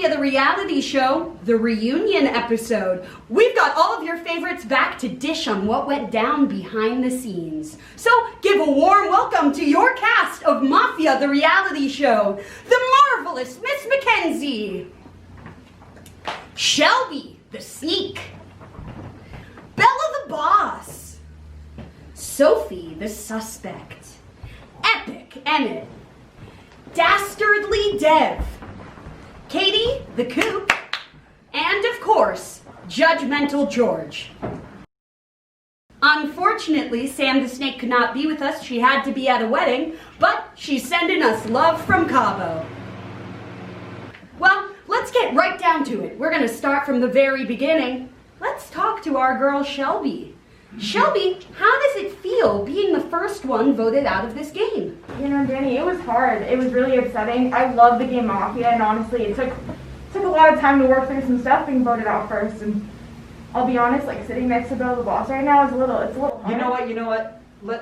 Mafia the reality show, the reunion episode. We've got all of your favorites back to dish on what went down behind the scenes. So give a warm welcome to your cast of Mafia the reality show, the marvelous Miss Mackenzie, Shelby the sneak, Bella the boss, Sophie the suspect, Epic Emmett, Dastardly Dev, Katie the Coop, and of course, Judgmental George. Unfortunately, Sam the Snake could not be with us. She had to be at a wedding, but she's sending us love from Cabo. Well, let's get right down to it. We're gonna start from the very beginning. Let's talk to our girl Shelby. Shelby, how does it feel being the first one voted out of this game? You know, Danny, it was hard. It was really upsetting. I love the game Mafia, and honestly, it took a lot of time to work through some stuff being voted out first. And I'll be honest, like sitting next to Bella the boss right now is a little hard. You know what?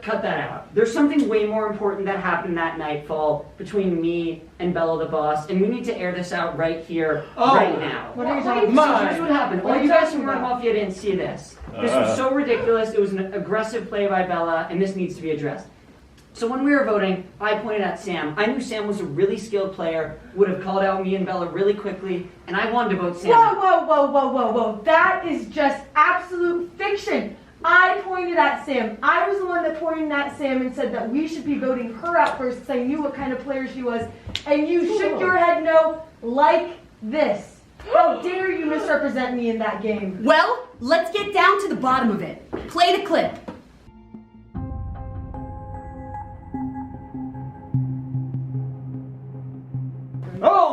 Cut that out. There's something way more important that happened that nightfall between me and Bella the boss, and we need to air this out right here, right now. What are you talking So about? here's what happened. All you guys from Mafia didn't see this. This was so ridiculous. It was an aggressive play by Bella, and this needs to be addressed. So when we were voting, I pointed at Sam. I knew Sam was a really skilled player, would have called out me and Bella really quickly, and I wanted to vote Sam. Whoa. That is just absolute fiction. I pointed at Sam. I was the one that pointed at Sam and said that we should be voting her out first because I knew what kind of player she was. And you shook your head no like this. How dare you misrepresent me in that game? Well, let's get down to the bottom of it. Play the clip.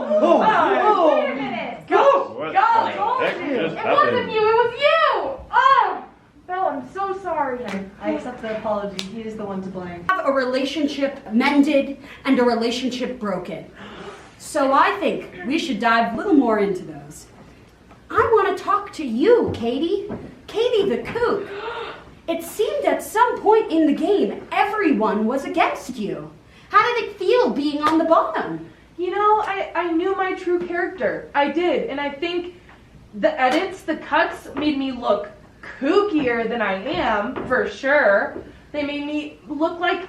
Wait a minute. What Go, the heck you. just It happened? wasn't you, it was you. Oh, Belle, I'm so sorry. I accept the apology. He is the one to blame. Have a relationship mended and a relationship broken. So I think we should dive a little more into those. I want to talk to you, Katie. Katie the Coop. It seemed at some point in the game everyone was against you. How did it feel being on the bottom? You know, I knew my true character. I did. And I think the edits, the cuts made me look kookier than I am, for sure. They made me look like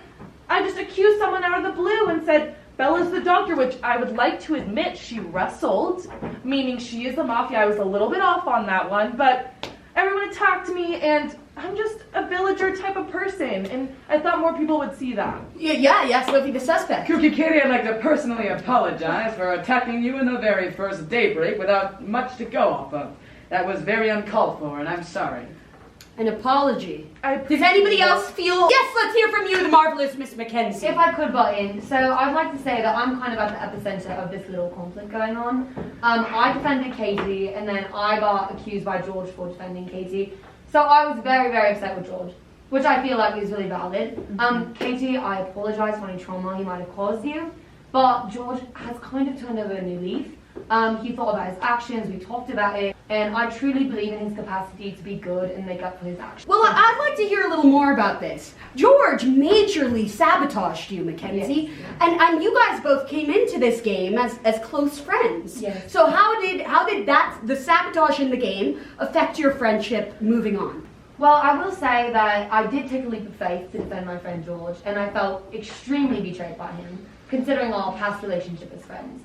I just accused someone out of the blue and said, Bella's the doctor, which I would like to admit she wrestled, meaning she is the Mafia. I was a little bit off on that one, but everyone attacked me, and I'm just a villager type of person, and I thought more people would see that. Yeah, Sophie the suspect. Cookie Kitty, I'd like to personally apologize for attacking you in the very first daybreak without much to go off of. That was very uncalled for, and I'm sorry. An apology. Does anybody else feel? Yes, let's hear from you, the marvelous Miss Mackenzie. If I could butt in, so I'd like to say that I'm kind of at the epicenter of this little conflict going on. I defended Katie, and then I got accused by George for defending Katie. So I was very, very upset with George, which I feel like is really valid. Katie, I apologize for any trauma he might have caused you, but George has kind of turned over a new leaf. He thought about his actions, we talked about it, and I truly believe in his capacity to be good and make up for his actions. Well, I'd like to hear a little more about this. George majorly sabotaged you, Mackenzie, Yes. and you guys both came into this game as close friends. Yes. So how did the sabotage in the game affect your friendship moving on? Well, I will say that I did take a leap of faith to defend my friend George, and I felt extremely betrayed by him, considering our past relationship as friends.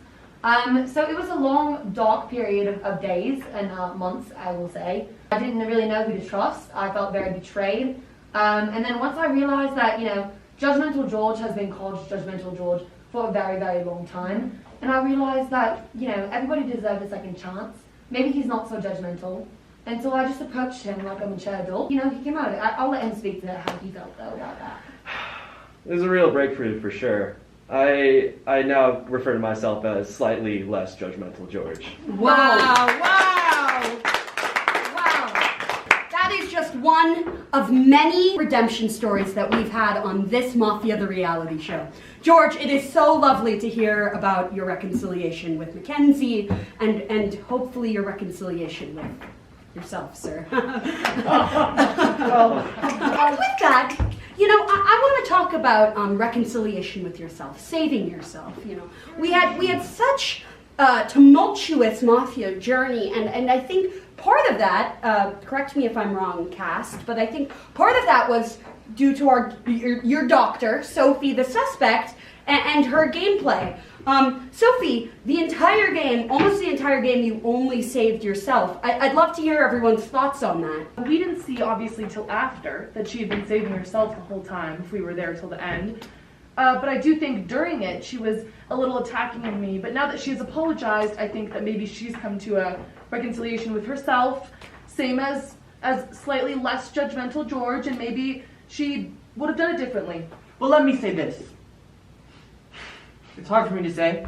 So it was a long, dark period of days and months, I will say. I didn't really know who to trust. I felt very betrayed. And then once I realized that, Judgmental George has been called Judgmental George for a very, very long time. And I realized that, everybody deserves a second chance. Maybe he's not so judgmental. And so I just approached him like a mature adult. He came out of it. I'll let him speak to how he felt, though, about that. It was a real breakthrough for sure. I now refer to myself as slightly less judgmental George. Wow. That is just one of many redemption stories that we've had on this Mafia the reality show. George, it is so lovely to hear about your reconciliation with Mackenzie and hopefully your reconciliation with yourself, sir. And with that, I want to talk about reconciliation with yourself, saving yourself. We had such tumultuous Mafia journey, and I think part of that, correct me if I'm wrong, cast, but I think part of that was due to your doctor, Sophie, the suspect, and her gameplay. Sophie, the entire game, almost the entire game, you only saved yourself. I'd love to hear everyone's thoughts on that. We didn't see, obviously, till after that she had been saving herself the whole time, if we were there till the end. But I do think during it, she was a little attacking of me. But now that she's apologized, I think that maybe she's come to a reconciliation with herself, same as slightly less judgmental George, and maybe she would have done it differently. Well, let me say this. It's hard for me to say,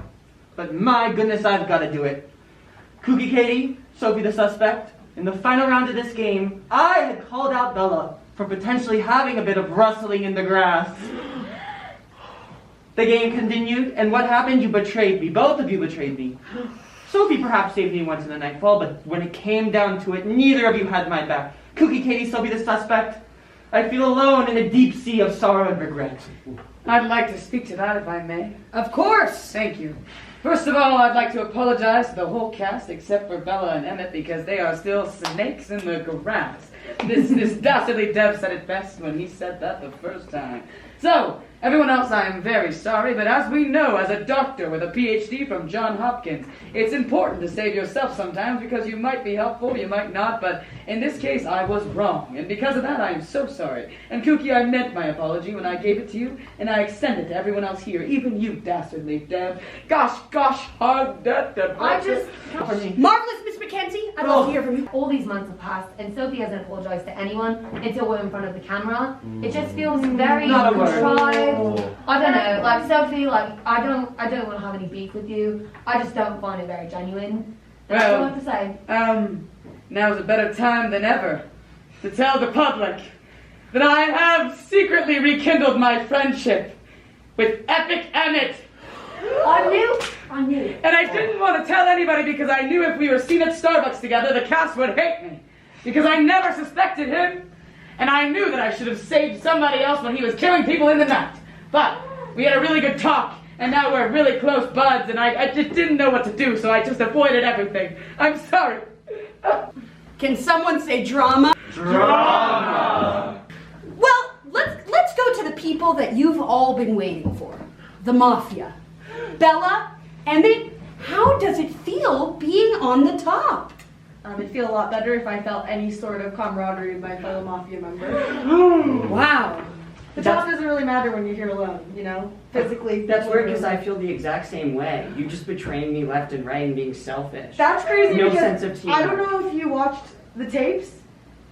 but my goodness, I've got to do it. Kooky Katie, Sophie the suspect, in the final round of this game, I had called out Bella for potentially having a bit of rustling in the grass. The game continued, and what happened? You betrayed me. Both of you betrayed me. Sophie perhaps saved me once in the nightfall, but when it came down to it, neither of you had my back. Kooky Katie, Sophie the suspect, I feel alone in a deep sea of sorrow and regret. I'd like to speak to that if I may. Of course! Thank you. First of all, I'd like to apologize to the whole cast except for Bella and Emmett because they are still snakes in the grass. This dastardly Dev said it best when he said that the first time. So, everyone else, I am very sorry, but as we know, as a doctor with a PhD from Johns Hopkins, it's important to save yourself sometimes because you might be helpful, you might not, but in this case, I was wrong, and because of that, I am so sorry. And Kooky, I meant my apology when I gave it to you, and I extend it to everyone else here, even you, dastardly Dev. Gosh, hard that. I just... Marvelous, Miss Mackenzie. I'd love to hear from you. All these months have passed, and Sophie hasn't apologized to anyone until we're in front of the camera. It just feels very Not a word. contrived. I don't know, like Sophie, like I don't want to have any beef with you. I just don't find it very genuine. That's all I have to say. Now's a better time than ever to tell the public that I have secretly rekindled my friendship with Epic Emmett. I knew. And I didn't want to tell anybody because I knew if we were seen at Starbucks together, the cast would hate me. Because I never suspected him, and I knew that I should have saved somebody else when he was killing people in the night. But we had a really good talk, and now we're really close buds, and I just didn't know what to do, so I just avoided everything. I'm sorry. Can someone say drama? Drama! Well, let's go to the people that you've all been waiting for. The Mafia. Bella, Emmett, how does it feel being on the top? It'd feel a lot better if I felt any sort of camaraderie with my fellow Mafia members. Wow. The top doesn't really matter when you're here alone, you know? Physically. That's weird because I feel the exact same way. You just betraying me left and right and being selfish. That's crazy No because sense of team. I don't know if you watched the tapes,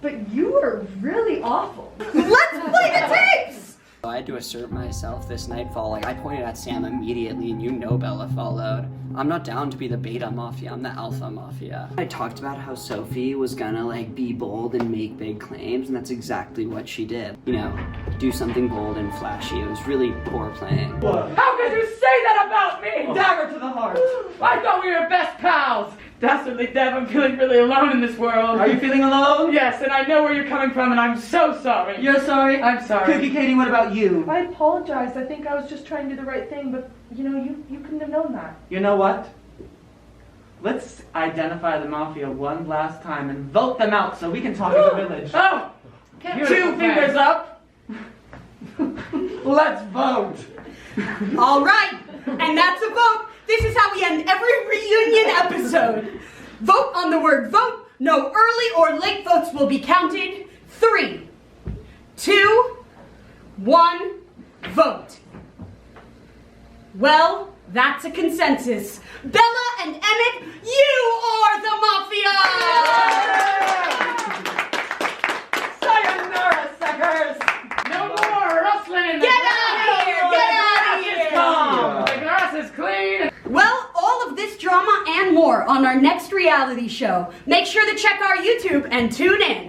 but you were really awful. Let's play the tapes! I had to assert myself this nightfall. Like, I pointed at Sam immediately, and you know Bella followed. I'm not down to be the beta Mafia, I'm the alpha Mafia. I talked about how Sophie was gonna, like, be bold and make big claims, and that's exactly what she did. You know, do something bold and flashy. It was really poor playing. How could you say that about me? Dagger to the heart! I thought we were best pals. Dastardly Dev, I'm feeling really alone in this world. Are you feeling alone? Yes, and I know where you're coming from, and I'm so sorry. You're sorry? I'm sorry. Kooky Katie, what about you? I apologize. I think I was just trying to do the right thing, but you know, you couldn't have known that. You know what? Let's identify the Mafia one last time and vote them out so we can talk as a village. Oh! Two fingers up! Let's vote! All right, and that's a vote. This is how we end every reunion episode. Vote on the word vote. No early or late votes will be counted. 3, 2, 1, vote. Well, that's a consensus. Bella and Emmett, you are the Mafia! Sayonara, suckers! No more rustling in the Get grass. out of here! Get out of here! The grass is clean. Well, all of this drama and more on our next reality show. Make sure to check our YouTube and tune in.